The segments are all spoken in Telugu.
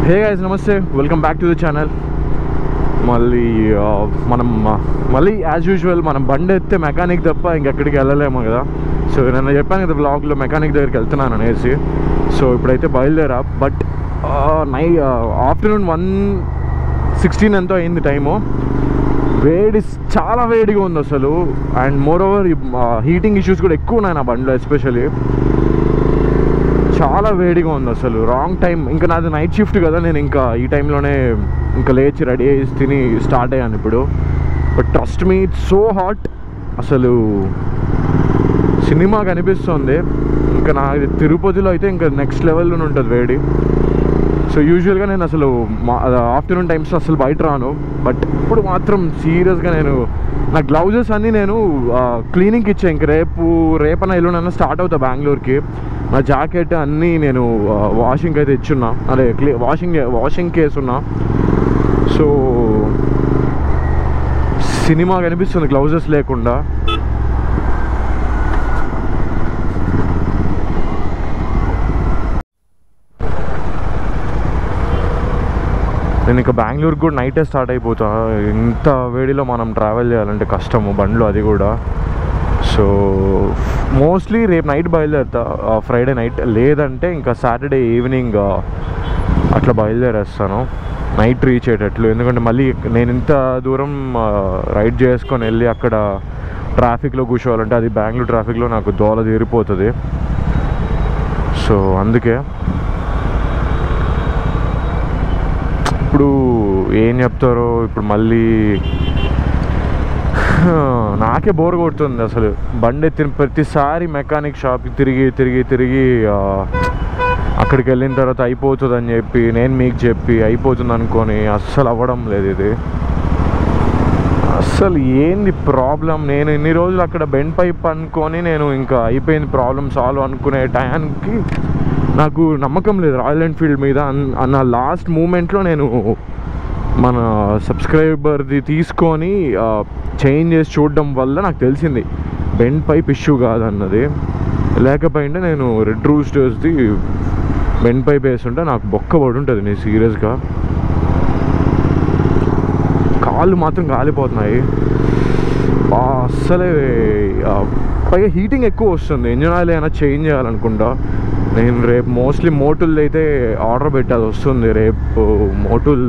హే గైస్, నమస్తే, welcome back to the channel. మళ్ళీ యాజ్ యూజువల్ మనం బండి ఎత్తే మెకానిక్ తప్ప ఇంకెక్కడికి వెళ్ళలేము కదా. సో నేను చెప్పాను కదా వ్లాగ్లో మెకానిక్ దగ్గరికి వెళ్తున్నాను అనేసి. సో ఇప్పుడైతే బయలుదేరా. బట్ ఆఫ్టర్నూన్ 1:16 ఎంతో అయింది టైము. వేడి చాలా వేడిగా ఉంది అసలు. And more over heating issues కూడా ఎక్కువ ఉన్నాయి నా బండిలో. ఎస్పెషల్లీ చాలా వేడిగా ఉంది అసలు. Wrong time. ఇంకా నాది నైట్ షిఫ్ట్ కదా, నేను ఇంకా ఈ టైంలోనే ఇంకా లేచి రెడీ అయ్యి తిని స్టార్ట్ అయ్యాను ఇప్పుడు. But trust me, it's so hot. అసలు సినిమా కనిపిస్తుంది. ఇంకా నా తిరుపతిలో అయితే ఇంకా నెక్స్ట్ లెవెల్లోనే ఉంటుంది వేడి. సో యూజువల్గా నేను అసలు ఆఫ్టర్నూన్ టైమ్స్ అసలు బయట రాను. బట్ ఇప్పుడు మాత్రం సీరియస్గా నా గ్లౌజెస్ అన్నీ నేను క్లీనింగ్కి ఇచ్చాను. ఇంక రేపన ఎల్లుండన్నా స్టార్ట్ అవుతా బెంగళూరుకి. నా జాకెట్ అన్నీ నేను వాషింగ్కి అయితే ఇచ్చున్నా, అదే వాషింగ్ కేసున్నా. సో సినిమా కనిపిస్తుంది గ్లౌజెస్ లేకుండా. నేను ఇంకా బెంగళూరుకి కూడా నైటే స్టార్ట్ అయిపోతా. ఇంత వేడిలో మనం ట్రావెల్ చేయాలంటే కష్టము బండ్లో, అది కూడా. సో మోస్ట్లీ రేపు నైట్ బయలుదేరుతా, ఫ్రైడే నైట్. లేదంటే ఇంకా సాటర్డే ఈవినింగ్ అట్లా బయలుదేరేస్తాను, నైట్ రీచ్ అయ్యేటట్లు. ఎందుకంటే మళ్ళీ నేను ఇంత దూరం రైడ్ చేసుకొని వెళ్ళి అక్కడ ట్రాఫిక్లో కూర్చోవాలంటే అది బెంగళూరు ట్రాఫిక్లో నాకు దోల తీరిపోతుంది. సో అందుకే ఇప్పుడు ఏం చెప్తారో ఇప్పుడు మళ్ళీ నాకే బోర్ కొడుతుంది అసలు. బండి ఎత్తిన ప్రతిసారి మెకానిక్ షాప్కి తిరిగి అక్కడికి వెళ్ళిన తర్వాత అయిపోతుంది అని చెప్పి నేను మీకు చెప్పి అయిపోతుంది అనుకొని అస్సలు అవ్వడం లేదు ఇది. అస్సలు ఏంది ప్రాబ్లం? నేను ఇన్ని రోజులు అక్కడ బెండ్ పైప్ అనుకొని నేను ఇంకా అయిపోయింది ప్రాబ్లం సాల్వ్ అనుకునే టైంకి నాకు నమ్మకం లేదు రాయల్ ఎన్ఫీల్డ్ మీద. అన్న లాస్ట్ మూమెంట్లో నేను మన సబ్స్క్రైబర్ది తీసుకొని చేంజ్ చేసి చూడడం వల్ల నాకు తెలిసింది బెండ్ పైప్ ఇష్యూ కాదన్నది. లేకపోయింటే నేను రెడ్ రూస్టర్స్ది బెండ్ పైప్ వేస్తుంటే నాకు బొక్క పడి ఉంటుంది. నేను సీరియస్గా కాళ్ళు మాత్రం కాలిపోతున్నాయి అస్సలే. పైగా హీటింగ్ ఎక్కువ వస్తుంది. ఇంజిన్ ఆయిల్ ఏమైనా చేంజ్ చేయాలనుకుంటా. నేను రేపు మోస్ట్లీ మోటుల్ అయితే ఆర్డర్ పెట్టాల్సి వస్తుంది. రేపు మోటుల్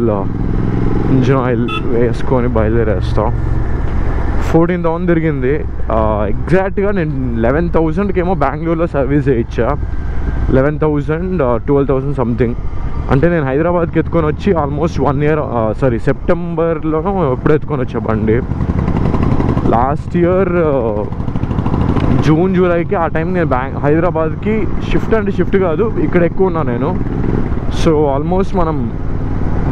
ఇంజిన్ ఆయిల్ వేసుకొని బయలుదేరేస్తాం. 14,000 తిరిగింది ఎగ్జాక్ట్గా. నేను 11,000కి ఏమో బెంగళూరులో సర్వీస్ చేయించా. 11,000 12,000 సంథింగ్. అంటే నేను హైదరాబాద్కి ఎత్తుకొని వచ్చి ఆల్మోస్ట్ 1 ఇయర్, సెప్టెంబర్లోనూ ఎప్పుడు ఎత్తుకొని వచ్చా బండి. లాస్ట్ ఇయర్ జూన్ జూలైకి ఆ టైం నేను హైదరాబాద్కి షిఫ్ట్ కాదు, ఇక్కడ ఎక్కువ ఉన్నా నేను. సో ఆల్మోస్ట్ మనం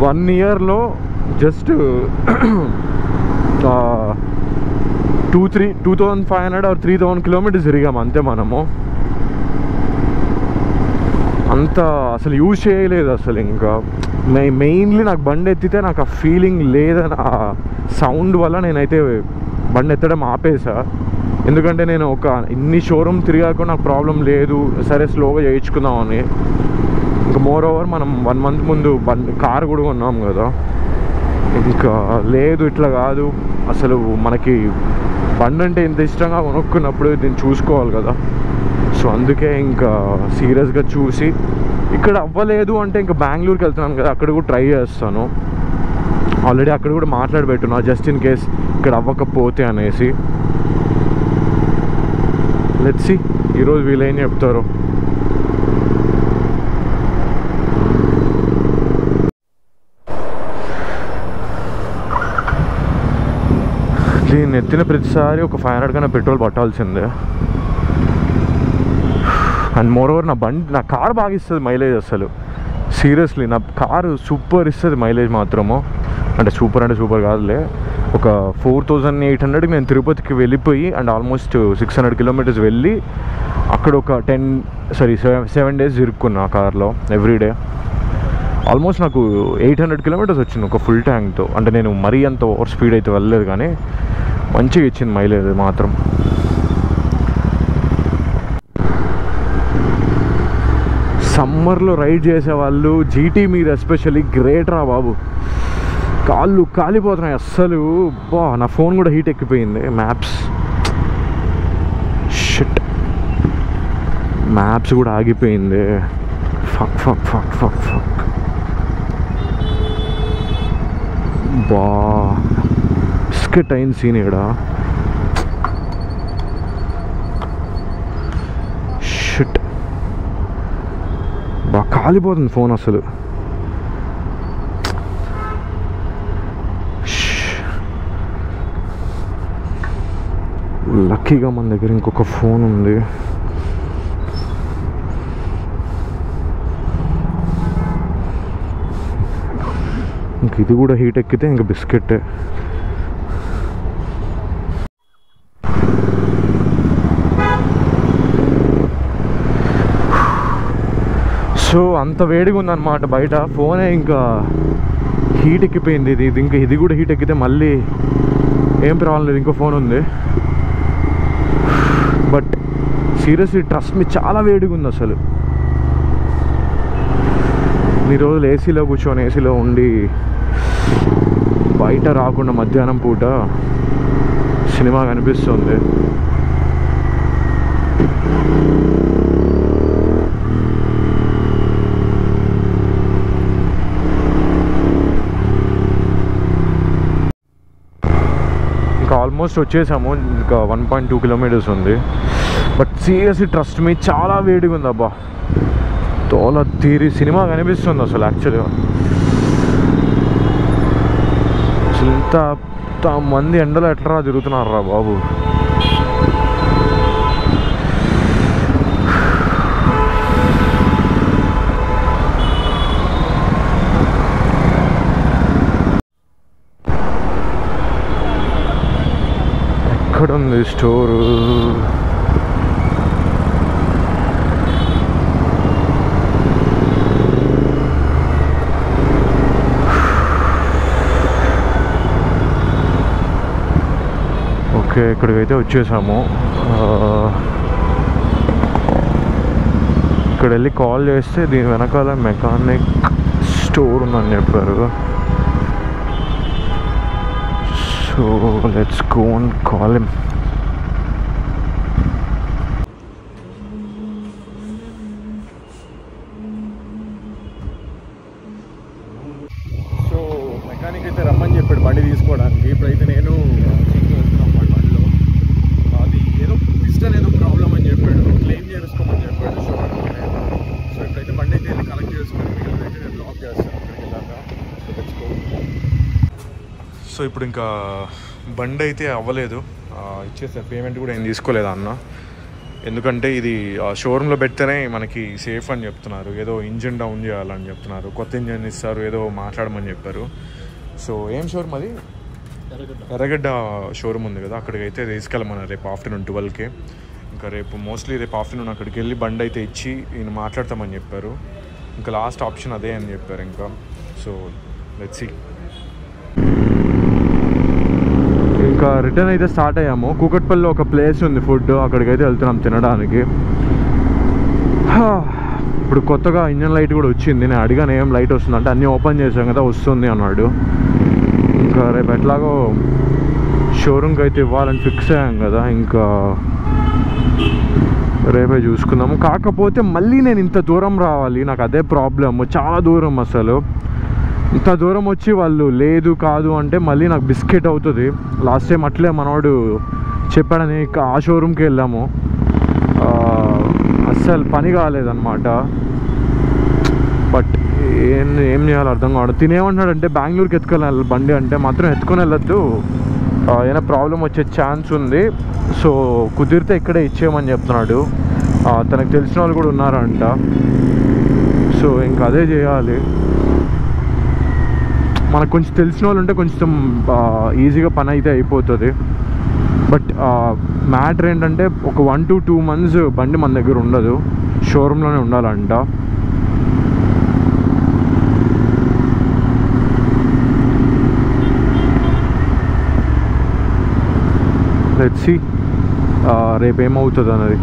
1 ఇయర్లో జస్ట్ 2,500 or 3,000 కిలోమీటర్స్ తిరిగాము అంతే. మనము అంత అసలు యూజ్ చేయలేదు అసలు. ఇంకా మెయిన్లీ నాకు బండి ఎత్తితే నాకు ఆ ఫీలింగ్ లేదని ఆ సౌండ్ వల్ల నేనైతే బండి ఎత్తడం ఆపేసా. ఎందుకంటే నేను ఇన్ని షోరూమ్ తిరిగాక నాకు ప్రాబ్లం లేదు, సరే స్లోగా చేయించుకుందామని. ఇంకా మోర్ ఓవర్ మనం 1 month ముందు కార్ కూడా కొన్నాం కదా. ఇంకా లేదు, ఇట్లా కాదు అసలు. మనకి బండి అంటే ఇంత ఇష్టంగా కొనుక్కున్నప్పుడు దీన్ని చూసుకోవాలి కదా. సో అందుకే ఇంకా సీరియస్గా చూసి ఇక్కడ అవ్వలేదు అంటే ఇంకా బెంగళూరుకి వెళ్తున్నాను కదా, అక్కడ కూడా ట్రై చేస్తాను. ఆల్రెడీ అక్కడ కూడా మాట్లాడి పెట్టున్నా, జస్ట్ ఇన్ కేస్ ఇక్కడ అవ్వకపోతే అనేసి. లెట్స్ సీ ఈరోజు వీళ్ళేం చెప్తారు. దీన్ని ఎత్తిన ప్రతిసారి ఒక 500 కన్నా పెట్రోల్ పట్టాల్సిందే. అండ్ మోర్ ఓవర్ నా కార్ బాగా ఇస్తుంది మైలేజ్ అసలు. సీరియస్లీ నా కారు సూపర్ ఇస్తుంది మైలేజ్ మాత్రము. అంటే సూపర్ కాదులే. ఒక 4,800కి నేను తిరుపతికి వెళ్ళిపోయి అండ్ ఆల్మోస్ట్ 600 కిలోమీటర్స్ వెళ్ళి అక్కడ ఒక 7 days తిరుక్కున్నా ఆ కార్లో ఎవ్రీడే. ఆల్మోస్ట్ నాకు 800 కిలోమీటర్స్ వచ్చింది ఒక ఫుల్ ట్యాంక్తో. అంటే నేను మరీ అంత ఓవర్ స్పీడ్ అయితే వెళ్ళలేదు కానీ మంచిగా ఇచ్చింది మైలేజ్ మాత్రం. సమ్మర్లో రైడ్ చేసేవాళ్ళు జీటీ మీద ఎస్పెషల్లీ గ్రేట్ రా బాబు. కాళ్ళు కాలిపోతున్నాయి అస్సలు. బా నా ఫోన్ కూడా హీట్ ఎక్కిపోయింది. మ్యాప్స్ కూడా ఆగిపోయింది. ఫక్ బా బిస్కెట్ అయిన సీన్ ఇక్కడ. షిట్ బా కాలిపోతుంది ఫోన్ అసలు. లక్కీగా మన దగ్గర ఇంకొక ఫోన్ ఉంది. ఇంక ఇది కూడా హీట్ ఎక్కితే ఇంక బిస్కెట్. సో అంత వేడిగా ఉందన్నమాట బయట. ఫోనే ఇంకా హీట్ ఎక్కిపోయింది. ఇది కూడా హీట్ ఎక్కితే మళ్ళీ ఏం ప్రాబ్లం లేదు, ఇంకో ఫోన్ ఉంది. బట్ సీరియస్లీ ట్రస్ట్ మీ చాలా వేడిగా ఉంది అసలు. ఈ రోజులు ఏసీలో కూర్చొని ఏసీలో ఉండి బయట రాకుండా మధ్యాహ్నం పూట సినిమా కనిపిస్తుంది. ఇంకా ఆల్మోస్ట్ వచ్చేసాము. ఇంకా 1.2 కిలోమీటర్స్ ఉంది. బట్ సీరియస్లీ ట్రస్ట్ మీ చాలా వేడిగా ఉంది అబ్బా. తోల తీరి సినిమా కనిపిస్తుంది అసలు. యాక్చువల్గా అసలు ఇంత మంది ఎండలో ఎట్లా తిరుగుతున్నారా బాబు. ఎక్కడుంది స్టోరు? ఓకే, ఇక్కడికైతే వచ్చేసాము. ఇక్కడ వెళ్ళి కాల్ చేస్తే దీని వెనకాల మెకానిక్ స్టోర్ ఉందని చెప్పారు. So let's go and call him. So mechanic అయితే రమ్మని చెప్పాడు బండి తీసుకోవడానికి. ఇప్పుడైతే నేను ఏదో ప్రాబ్లం అని చెప్పాడు, క్లెయిమ్ చేసుకోమని చెప్పాడు షోరూమ్లోనే. సో ఇప్పుడైతే బండి అయితే వెళ్ళి కలెక్ట్ చేసుకుని అయితే నేను బ్లాక్ చేస్తాను అక్కడికి వెళ్ళాక. సో ఇప్పుడు ఇంకా బండి అయితే అవ్వలేదు, ఇచ్చేసారు. పేమెంట్ కూడా ఏం తీసుకోలేదు అన్న. ఎందుకంటే ఇది షోరూంలో పెడితేనే మనకి సేఫ్ అని చెప్తున్నారు. ఏదో ఇంజిన్ డౌన్ చేయాలని చెప్తున్నారు, కొత్త ఇంజిన్ ఇస్తారు, ఏదో మాట్లాడమని చెప్పారు. సో ఏం షోరూమ్ అది? ఎర్రగడ్డ షోరూమ్ ఉంది కదా, అక్కడికైతే తీసుకెళ్ళమన్నారు రేపు ఆఫ్టర్నూన్ 12కి. ఇంకా మోస్ట్లీ రేపు ఆఫ్టర్నూన్ అక్కడికి వెళ్ళి బండి అయితే ఇచ్చి ఈయన మాట్లాడతామని చెప్పారు. ఇంకా లాస్ట్ ఆప్షన్ అదే అని చెప్పారు ఇంకా. So let's see. ఇంకా రిటర్న్ అయితే స్టార్ట్ అయ్యాము. కూకట్పల్లిలో ఒక ప్లేస్ ఉంది ఫుడ్, అక్కడికైతే వెళ్తున్నాం తినడానికి. ఇప్పుడు కొత్తగా ఇంజన్ లైట్ కూడా వచ్చింది. నేను అడిగాను ఏం లైట్ వస్తుందంటే అన్నీ ఓపెన్ చేసాం కదా వస్తుంది అన్నాడు. ఇంకా రేపు ఎట్లాగో షోరూమ్కి అయితే ఇవ్వాలని ఫిక్స్ అయ్యాం కదా, ఇంకా రేపే చూసుకుందాము. కాకపోతే మళ్ళీ నేను ఇంత దూరం రావాలి, నాకు అదే ప్రాబ్లమ్. చాలా దూరం అసలు. ఇంత దూరం వచ్చి వాళ్ళు లేదు కాదు అంటే మళ్ళీ నాకు బిస్కెట్ అవుతుంది. లాస్ట్ టైం అట్లే మనోడు చెప్పాడని ఆ షోరూమ్కి వెళ్ళాము, అస్సలు పని కాలేదన్నమాట. బట్ ఏం చేయాలో అర్థం కావడం. తినేమంటున్నాడంటే బెంగళూరుకి ఎత్తుకెళ్ళాలి బండి అంటే మాత్రం ఎత్తుకొని వెళ్ళొద్దు, ఏమైనా ప్రాబ్లం వచ్చే ఛాన్స్ ఉంది. సో కుదిరితే ఇక్కడే ఇచ్చేయమని చెప్తున్నాడు. తనకు తెలిసిన వాళ్ళు కూడా ఉన్నారంట. సో ఇంకా అదే చేయాలి. మనకు కొంచెం తెలిసిన వాళ్ళు ఉంటే కొంచెం ఈజీగా పని అయితే అయిపోతుంది. బట్ మ్యాటర్ ఏంటంటే ఒక 1 to 2 months బండి మన దగ్గర ఉండదు, షోరూంలోనే ఉండాలంట. లెట్స్ సీ రేపు ఏమవుతుంది అన్నది.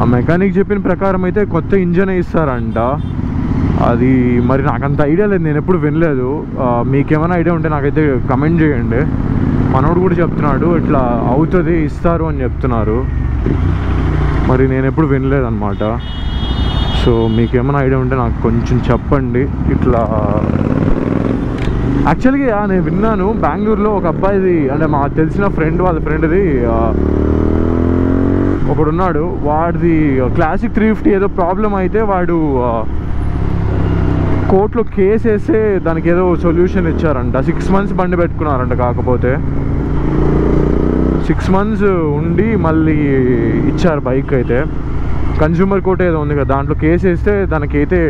ఆ మెకానిక్ చెప్పిన ప్రకారం అయితే కొత్త ఇంజన్ ఇస్తారంట. అది మరి నాకంత ఐడియా లేదు, నేను ఎప్పుడు వినలేదు. మీకేమైనా ఐడియా ఉంటే నాకైతే కమెంట్ చేయండి. మనోడు కూడా చెప్తున్నాడు ఇట్లా అవుతుంది ఇస్తారు అని చెప్తున్నారు, మరి నేను ఎప్పుడు వినలేదు అనమాట. సో మీకేమైనా ఐడియా ఉంటే నాకు కొంచెం చెప్పండి. ఇట్లా యాక్చువల్గా నేను విన్నాను బెంగళూరులో ఒక అబ్బాయిది, అంటే మా తెలిసిన ఫ్రెండ్ వాళ్ళ ఫ్రెండ్ది ఒకడున్నాడు, వాడిది క్లాసిక్ 350 ఏదో ప్రాబ్లం అయితే వాడు కోర్టులో కేసు వేస్తే దానికి ఏదో సొల్యూషన్ ఇచ్చారంట. 6 months బండి పెట్టుకున్నారంట, కాకపోతే 6 months ఉండి మళ్ళీ ఇచ్చారు బైక్ అయితే. కన్జ్యూమర్ కోర్ట్ ఏదో ఉంది కదా, దాంట్లో కేసు వేస్తే దానికైతే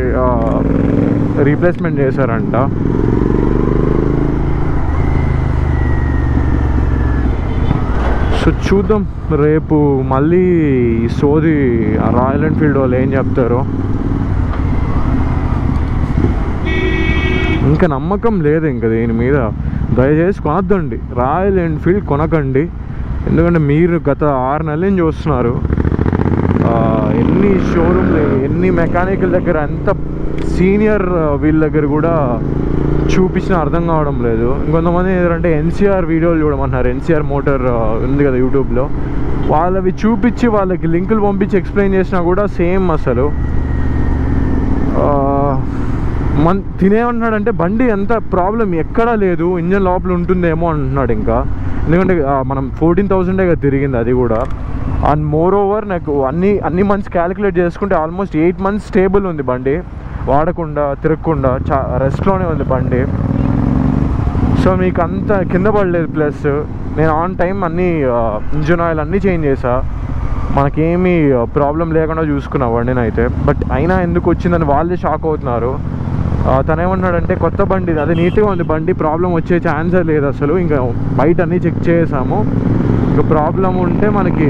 రీప్లేస్మెంట్ చేశారంట. సో చూద్దాం రేపు మళ్ళీ సోది రాయల్ ఎన్ఫీల్డ్ వాళ్ళు ఏం చెప్తారో. ఇంకా నమ్మకం లేదు ఇంకా దీని మీద. దయచేసి కొనద్దండి, రాయల్ ఎన్ఫీల్డ్ కొనకండి. ఎందుకంటే మీరు గత 6 నెలల నుంచి చూస్తున్నారు, ఎన్ని షోరూమ్లు, ఎన్ని మెకానికల్ దగ్గర, ఎంత సీనియర్ వీళ్ళ దగ్గర కూడా చూపించిన అర్థం కావడం లేదు. ఇంకొంతమంది ఏంటంటే ఎన్సీఆర్ వీడియోలు చూడమన్నారు. ఎన్సీఆర్ మోటార్ ఉంది కదా యూట్యూబ్లో, వాళ్ళవి చూపించి వాళ్ళకి లింకులు పంపించి ఎక్స్ప్లెయిన్ చేసినా కూడా సేమ్. అసలు తినేమంటున్నాడంటే బండి ఎంత ప్రాబ్లం ఎక్కడా లేదు, ఇంజన్ లోపల ఉంటుందేమో అంటున్నాడు. ఇంకా ఎందుకంటే మనం 14,000 కదా తిరిగింది అది కూడా. అండ్ మోర్ ఓవర్ నాకు అన్ని మంత్స్ క్యాలిక్యులేట్ చేసుకుంటే ఆల్మోస్ట్ 8 months స్టేబుల్ ఉంది బండి, వాడకుండా తిరగకుండా రెస్ట్లోనే ఉంది బండి. సో మీకు అంత కింద పడలేదు. ప్లస్ నేను ఆన్ టైం అన్నీ ఇంజిన్ ఆయిల్ అన్నీ చేంజ్ చేసా, మనకేమీ ప్రాబ్లం లేకుండా చూసుకున్నా బండిని అయితే. బట్ అయినా ఎందుకు వచ్చిందని వాళ్ళే షాక్ అవుతున్నారు. తనేమన్నాడంటే కొత్త బండి అదే నీట్గా ఉంది బండి, ప్రాబ్లం వచ్చే ఛాన్సే లేదు అసలు. ఇంకా బయట అన్నీ చెక్ చేసాము, ఇంకా ప్రాబ్లం ఉంటే మనకి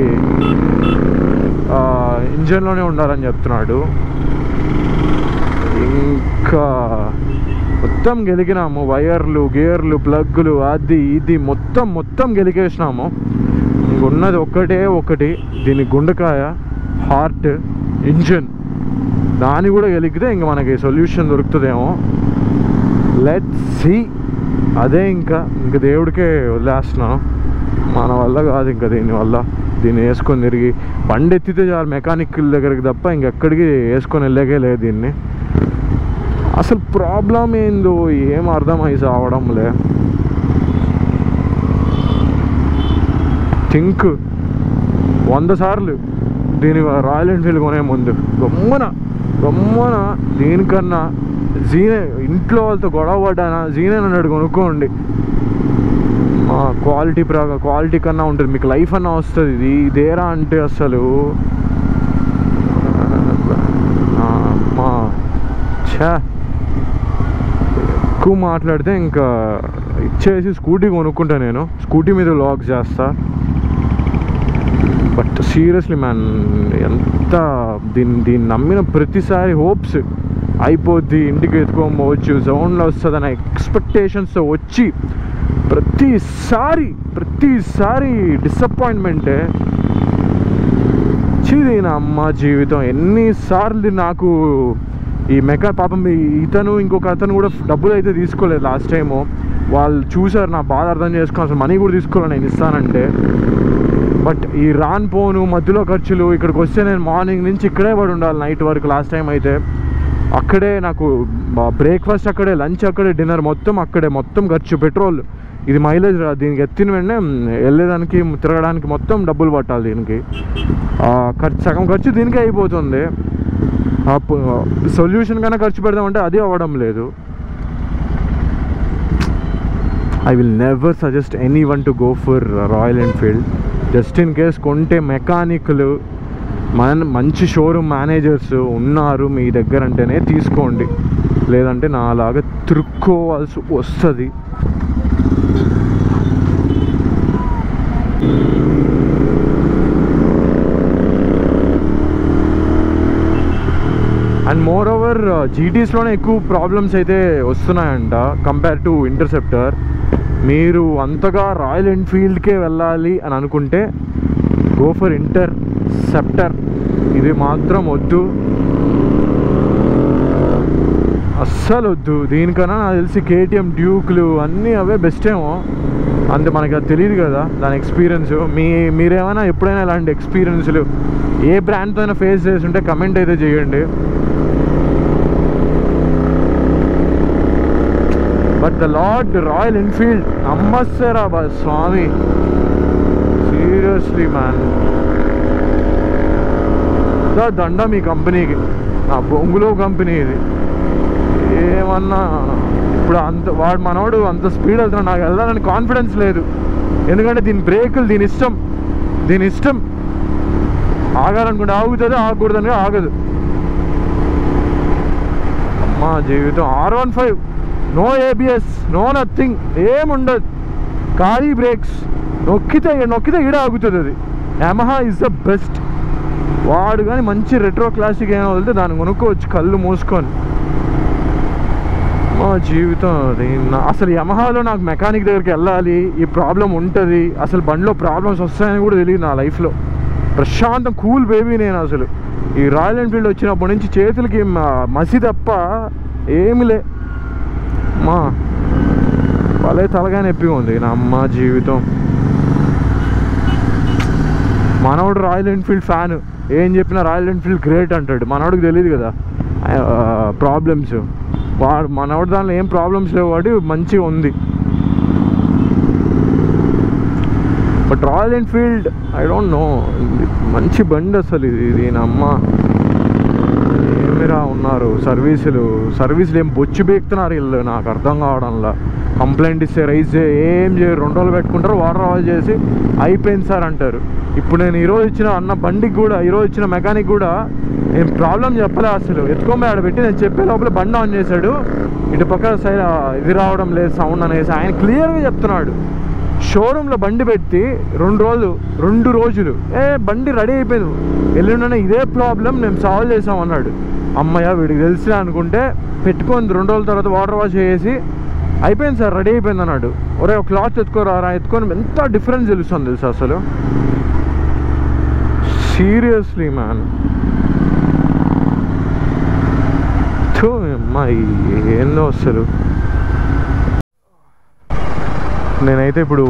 ఇంజన్లోనే ఉండాలని చెప్తున్నాడు. ఇంకా మొత్తం గెలికినాము, వైర్లు, గేర్లు, ప్లగ్గులు, అది ఇది మొత్తం గెలికేసినాము. ఇంకున్నది ఒకటి దీని గుండెకాయ, హార్ట్, ఇంజన్. దాన్ని కూడా గెలికితే ఇంక మనకి సొల్యూషన్ దొరుకుతుందేమో. Let's see. అదే ఇంకా దేవుడికే వదిలేస్తున్నాను, మన వల్ల కాదు ఇంకా దీన్ని వేసుకొని తిరిగి బండి ఎత్తితే చాలు మెకానికల్ దగ్గరికి తప్ప ఇంకెక్కడికి వేసుకొని వెళ్ళకే లేదు దీన్ని. అసలు ప్రాబ్లం ఏందో ఏం అర్థమై సావడంలే. థింక్ 100 సార్లు దీని రాయల్ ఎన్ఫీల్డ్ కొనే ముందు గమ్మున దీనికన్నా జీనే ఇంట్లో వాళ్ళతో గొడవ పడ్డానా జీనే అన్నాడు కొనుక్కోండి, క్వాలిటీ కన్నా ఉంటుంది, మీకు లైఫ్ అన్నా వస్తుంది. ఇదేరా అంటే అసలు ఎక్కువ మాట్లాడితే ఇంకా ఇచ్చేసి స్కూటీ కొనుక్కుంటా. నేను స్కూటీ మీద వ్లాగ్ చేస్తా. బట్ సీరియస్లీ మ్యాన్, ఎంత దీన్ని నమ్మిన ప్రతిసారి హోప్స్ అయిపోద్ది, ఇంటికి ఎత్తుకోవచ్చు, సౌండ్లో వస్తుంది అనే ఎక్స్పెక్టేషన్స్తో వచ్చి ప్రతిసారి డిసప్పాయింట్మెంటే. చీది నా అమ్మ జీవితం. ఎన్నిసార్లు నాకు ఈ పాపం ఇతను ఇంకొక అతను కూడా డబ్బులు అయితే తీసుకోలేదు లాస్ట్ టైము. వాళ్ళు చూసారు నా బాధ, అర్థం చేసుకుని అసలు మనీ కూడా తీసుకోవాలి నేను ఇస్తానంటే. బట్ ఈ పోను మధ్యలో ఖర్చులు, ఇక్కడికి వస్తే నేను మార్నింగ్ నుంచి ఇక్కడే పడి ఉండాలి నైట్ వరకు. లాస్ట్ టైం అయితే అక్కడే నాకు బ్రేక్ఫాస్ట్ అక్కడే, లంచ్ అక్కడే, డిన్నర్ మొత్తం అక్కడే, మొత్తం ఖర్చు. పెట్రోల్ ఇది మైలేజ్ రా, దీనికి ఎత్తిన వెంటనే వెళ్ళేదానికి తిరగడానికి మొత్తం డబ్బులు పట్టాలి దీనికి. సగం ఖర్చు దీనికే అయిపోతుంది. సొల్యూషన్ కన్నా ఖర్చు పెడదామంటే అది అవ్వడం లేదు. I will never suggest any one to go for royal Enfield. Just in case కొంటే మెకానిక్లు మంచి షోరూమ్ మేనేజర్స్ ఉన్నారు మీ దగ్గర అంటేనే తీసుకోండి, లేదంటే నాలాగా తిరుక్కోవాల్సి వస్తుంది. అండ్ మోర్ ఓవర్ జీటీస్లోనే ఎక్కువ ప్రాబ్లమ్స్ అయితే వస్తున్నాయంట కంపేర్ టు ఇంటర్సెప్టర్. మీరు అంతగా రాయల్ ఎన్ఫీల్డ్కే వెళ్ళాలి అని అనుకుంటే గో ఫర్ ఇంటర్సెప్టర్. ఇది మాత్రం వద్దు, అస్సలు వద్దు. దీనికన్నా నాకు తెలిసి కేటీఎం డ్యూక్లు అన్నీ అవే బెస్ట్ ఏమో, అంతే మనకి అది తెలియదు కదా దాని ఎక్స్పీరియన్స్. మీరేమైనా ఎప్పుడైనా ఇలాంటి ఎక్స్పీరియన్స్లు ఏ బ్రాండ్తో అయినా ఫేస్ చేసి ఉంటే కమెంట్ అయితే చేయండి. But the lord Royal Enfield నమ్మస్తారా బా స్వామి, సీరియస్లీ మ్యాన్. దండ మీ కంపెనీకి, నా బొంగులో కంపెనీ ఇది. ఏమన్నా ఇప్పుడు వాడు మనోడు అంత స్పీడ్ వెళ్తున్నాడు, నాకు వెళ్దానని కాన్ఫిడెన్స్ లేదు. ఎందుకంటే దీని బ్రేకులు దీని ఇష్టం. ఆగాలనుకుంటే ఆగుతుంది, ఆగకూడదని ఆగదు. అమ్మా జీవితం. R15 no ABS, no nothing, ఏముండదు. ఖాళీ బ్రేక్స్, నొక్కితే ఈడ ఆగుతుంది. అది యమహా ఈజ్ ద బెస్ట్. వాడు కానీ మంచి రెట్రో క్లాసిక్ ఏమైనా వెళ్తే దాన్ని కొనుక్కోవచ్చు కళ్ళు మూసుకొని. మా జీవితం అది. అసలు యమహాలో నాకు మెకానిక్ దగ్గరికి వెళ్ళాలి, ఈ ప్రాబ్లం ఉంటుంది, అసలు బండిలో ప్రాబ్లమ్స్ వస్తాయని కూడా తెలియదు నా లైఫ్లో. ప్రశాంతం కూల్ బేబీ నేను. అసలు ఈ రాయల్ ఎన్ఫీల్డ్ వచ్చినప్పటి నుంచి చేతులకి మసి తప్ప ఏమి లే. మా వాళ్ళే తలగా నొప్పిగా ఉంది నా అమ్మ జీవితం. మనోడు రాయల్ ఎన్ఫీల్డ్ ఫ్యాన్, ఏం చెప్పినా రాయల్ ఎన్ఫీల్డ్ గ్రేట్ అంటాడు. మనోడికి తెలియదు కదా ప్రాబ్లమ్స్. మనోడు దానిలో ఏం ప్రాబ్లమ్స్ లేవు, వాడు మంచిగా ఉంది. But royal Enfield I don't know, మంచి బండి అసలు ఇది నా అమ్మ. ఏమిరా ఉన్నారు సర్వీసులు ఏం బొచ్చు బీక్తున్నారు వీళ్ళు, నాకు అర్థం కావడంలా. కంప్లైంట్ ఇస్తే రైజ్ ఏం చేయరు, 2 రోజులు పెట్టుకుంటారు, వాటర్ ఆయిల్ చేసి అయిపోయింది సార్ అంటారు. ఇప్పుడు నేను ఈరోజు ఇచ్చిన బండికి కూడా, ఈరోజు ఇచ్చిన మెకానిక్ కూడా నేను ప్రాబ్లం చెప్పలే అసలు. ఎత్తుకోమే ఆడ పెట్టి నేను చెప్పే లోపల బండి ఆన్ చేశాడు, ఇటు పక్క సైడ్ ఇది రావడం లేదు సౌండ్ అనేసి ఆయన క్లియర్గా చెప్తున్నాడు. షోరూంలో బండి పెట్టి 2 రోజులు బండి రెడీ అయిపోయింది, ఎల్లుండనే ఇదే ప్రాబ్లం మేము సాల్వ్ చేసామన్నాడు. అమ్మయ్య వీడికి తెలిసి అనుకుంటే పెట్టుకొని 2 రోజుల తర్వాత వాటర్ వాష్ చేసి అయిపోయింది సార్ రెడీ అయిపోయింది అన్నాడు. ఒరే ఒక క్లాత్ ఎత్తుకొని ఎంత డిఫరెన్స్ తెలుస్తుంది తెలుసు అసలు. Seriously man. అమ్మాయి ఏందో అసలు. నేనైతే ఇప్పుడు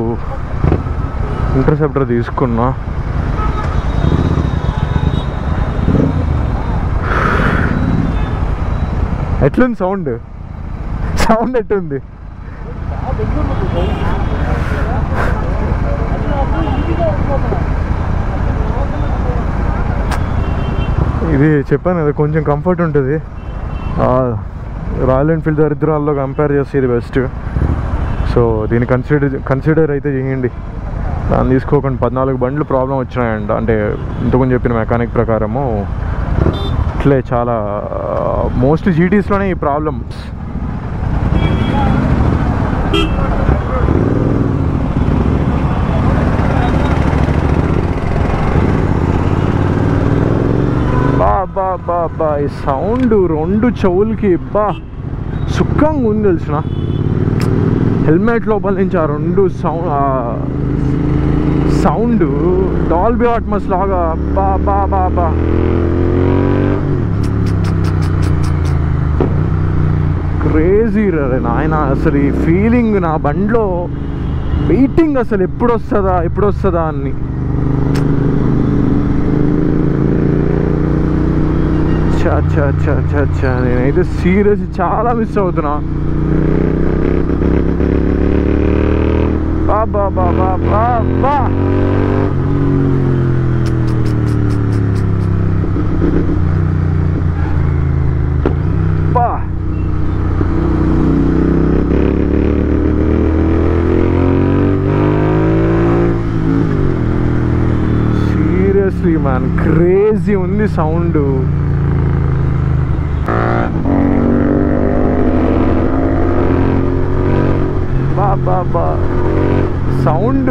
ఇంటర్సెప్టర్ తీసుకున్నా. ఎట్లుంది సౌండ్ ఎట్లుంది? ఇది చెప్పాను కదా కొంచెం కంఫర్ట్ ఉంటుంది. రాయల్ ఎన్ఫీల్డ్ దరిద్రాల్లో కంపేర్ చేస్తే ఇది బెస్ట్. సో దీన్ని కన్సిడర్ అయితే చేయండి. దాన్ని తీసుకోకండి. 14 బండ్లు ప్రాబ్లం వచ్చినాయంట, అంటే ఇంతకుముందు చెప్పిన మెకానిక్ ప్రకారము. ఇట్లే చాలా మోస్ట్లీ జీటీస్లోనే ఈ ప్రాబ్లమ్స్. బా ఈ సౌండ్ 2 చెవులకి సుఖంగా ఉంది తెలిసిన. హెల్మెట్ లోపల నుంచి ఆ 2 సౌండ్ డాల్బీ అట్మాస్ లాగా బా క్రేజీ రే నాయన. అసలు ఈ ఫీలింగ్ నా బండిలో వెయిటింగ్, అసలు ఎప్పుడు వస్తుందా అని. చా నేనైతే సీరియస్ చాలా మిస్ అవుతున్నా. బా సీరియస్లీ మ్యాన్ క్రేజీ ఉంది సౌండ్. బా సౌండ్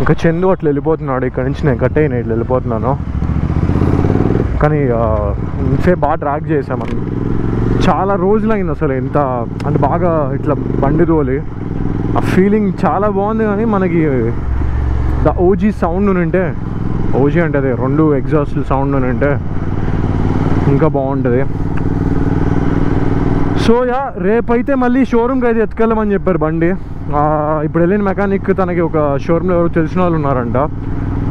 ఇంకా చందు అట్లా వెళ్ళిపోతున్నాడు ఇక్కడ నుంచి, నేను కట్ అయినా ఇట్లా వెళ్ళిపోతున్నాను. కానీ ఇంతసేపు బాగా ట్రాక్ చేసామని, చాలా రోజులైంది అసలు. ఎంత అంటే బాగా ఇట్లా బండి తోలి ఆ ఫీలింగ్ చాలా బాగుంది. కానీ మనకి ద ఓజీ సౌండ్ ఉంటే, ఓజీ అంటే అదే 2 ఎగ్జాస్ట్ సౌండ్ ఉంటే ఇంకా బాగుంటుంది. సో యా, రేపైతే మళ్ళీ షోరూమ్కి అయితే ఎత్తుకెళ్ళమని చెప్పారు బండి. ఇప్పుడు వెళ్ళిన మెకానిక్ తనకి ఒక షోరూంలో ఎవరు తెలిసిన వాళ్ళు ఉన్నారంట,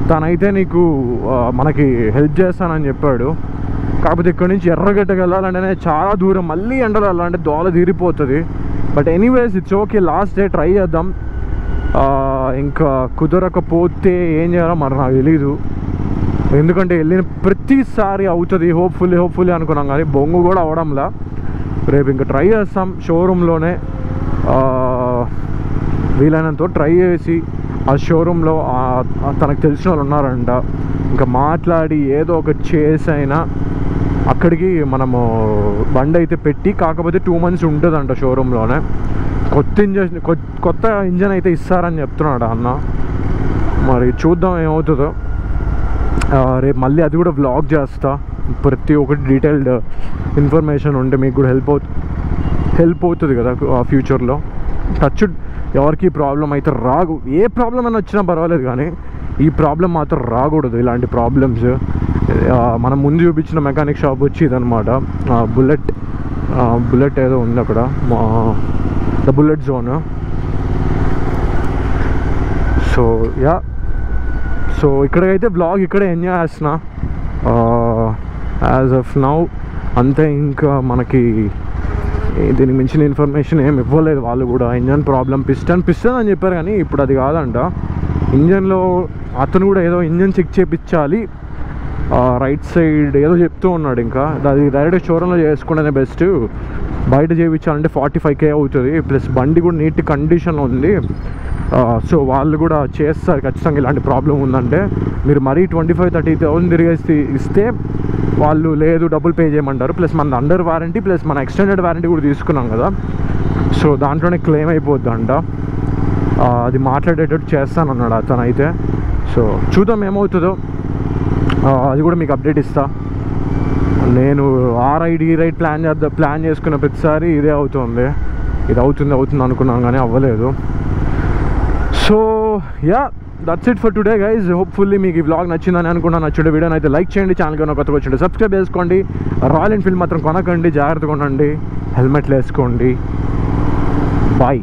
తనైతే నీకు మనకి హెల్ప్ చేస్తానని చెప్పాడు. కాకపోతే ఇక్కడ నుంచి ఎర్రగడ్డకి వెళ్ళాలంటేనే చాలా దూరం, మళ్ళీ ఎండలో వెళ్ళాలంటే దోల తీరిపోతుంది. But anyways it's okay, last day try చేద్దాం. ఇంకా కుదరకపోతే ఏం చేయాలో మరి నాకు తెలీదు, ఎందుకంటే వెళ్ళిన ప్రతిసారి అవుతుంది హోప్ఫుల్లీ అనుకున్నాం, కానీ బొంగు కూడా అవడంలా. రేపు ఇంకా ట్రై చేస్తాం షోరూంలోనే, వీలైనంత ట్రై చేసి ఆ షోరూంలో తనకు తెలిసిన వాళ్ళు ఉన్నారంట, ఇంకా మాట్లాడి ఏదో ఒకటి చేసైనా అక్కడికి మనము బండి అయితే పెట్టి, కాకపోతే 2 months ఉంటుందంట షోరూంలోనే. కొత్త ఇంజన్ అయితే ఇస్తారని చెప్తున్నాడు అన్న, మరి చూద్దాం ఏమవుతుందో. రేపు మళ్ళీ అది కూడా వ్లాగ్ చేస్తా, ప్రతి ఒక్కటి డీటెయిల్డ్ ఇన్ఫర్మేషన్ ఉంటే మీకు కూడా హెల్ప్ అవుతుంది కదా ఫ్యూచర్లో. టచ్ ఎవరికి ప్రాబ్లం అయితే రాగు, ఏ ప్రాబ్లం అయినా వచ్చినా పర్వాలేదు, కానీ ఈ ప్రాబ్లం మాత్రం రాకూడదు. ఇలాంటి ప్రాబ్లమ్స్ మనం ముందు చూపించిన మెకానిక్ షాప్ వచ్చి ఇదనమాట, బుల్లెట్ ఏదో ఉంది అక్కడ, the bullet zone. So yeah, so ఇక్కడికైతే బ్లాగ్ ఇక్కడే ఎంజాయ్ చేస్తున్నా యాజ్ ఆఫ్ నౌ అంతే. ఇంకా మనకి దీనికి మించిన ఇన్ఫర్మేషన్ ఏమి ఇవ్వలేదు వాళ్ళు కూడా. ఇంజన్ ప్రాబ్లం, పిస్టన్ అని చెప్పారు, కానీ ఇప్పుడు అది కాదంట. ఇంజన్లో అతను కూడా ఏదో ఇంజన్ చెక్ చేయించాలి, రైట్ సైడ్ ఏదో చెప్తూ ఉన్నాడు. ఇంకా అది డైరెక్ట్ షోరూంలో చేసుకుంటేనే బెస్ట్, బయట చేయించాలంటే 45K అవుతుంది, ప్లస్ బండి కూడా నీట్ కండిషన్లో ఉంది. సో వాళ్ళు కూడా చేస్తారు ఖచ్చితంగా. ఇలాంటి ప్రాబ్లం ఉందంటే మీరు మరీ 25-30,000 తిరిగేసి ఇస్తే వాళ్ళు లేదు డబ్బులు పే చేయమంటారు. ప్లస్ మన అండర్ వారంటీ ప్లస్ మన ఎక్స్టెండెడ్ వారంటీ కూడా తీసుకున్నాం కదా, సో దాంట్లోనే క్లెయిమ్ అయిపోద్ది అంట. అది మాట్లాడేటట్టు చేస్తానన్నాడు అతను అయితే. సో చూద్దాం ఏమవుతుందో, అది కూడా మీకు అప్డేట్ ఇస్తా. నేను రైడ్ ప్లాన్ చేసుకున్న ప్రతిసారి ఇదే అవుతుంది, ఇది అవుతుంది అనుకున్నాను, కానీ అవ్వలేదు. So yeah, that's it for today guys. Hopefully మీకు ఈ వ్లాగ్ నచ్చిందని అనుకున్నాను. నచ్చుంటే వీడియోని అయితే లైక్ చేయండి, ఛానల్ కన్నా కొత్తగా వచ్చింటే సబ్స్క్రైబ్ చేసుకోండి. రాయల్ ఎన్ఫీల్డ్ మాత్రం కొనకండి, జాగ్రత్తగా ఉండండి, హెల్మెట్లు వేసుకోండి. బాయ్.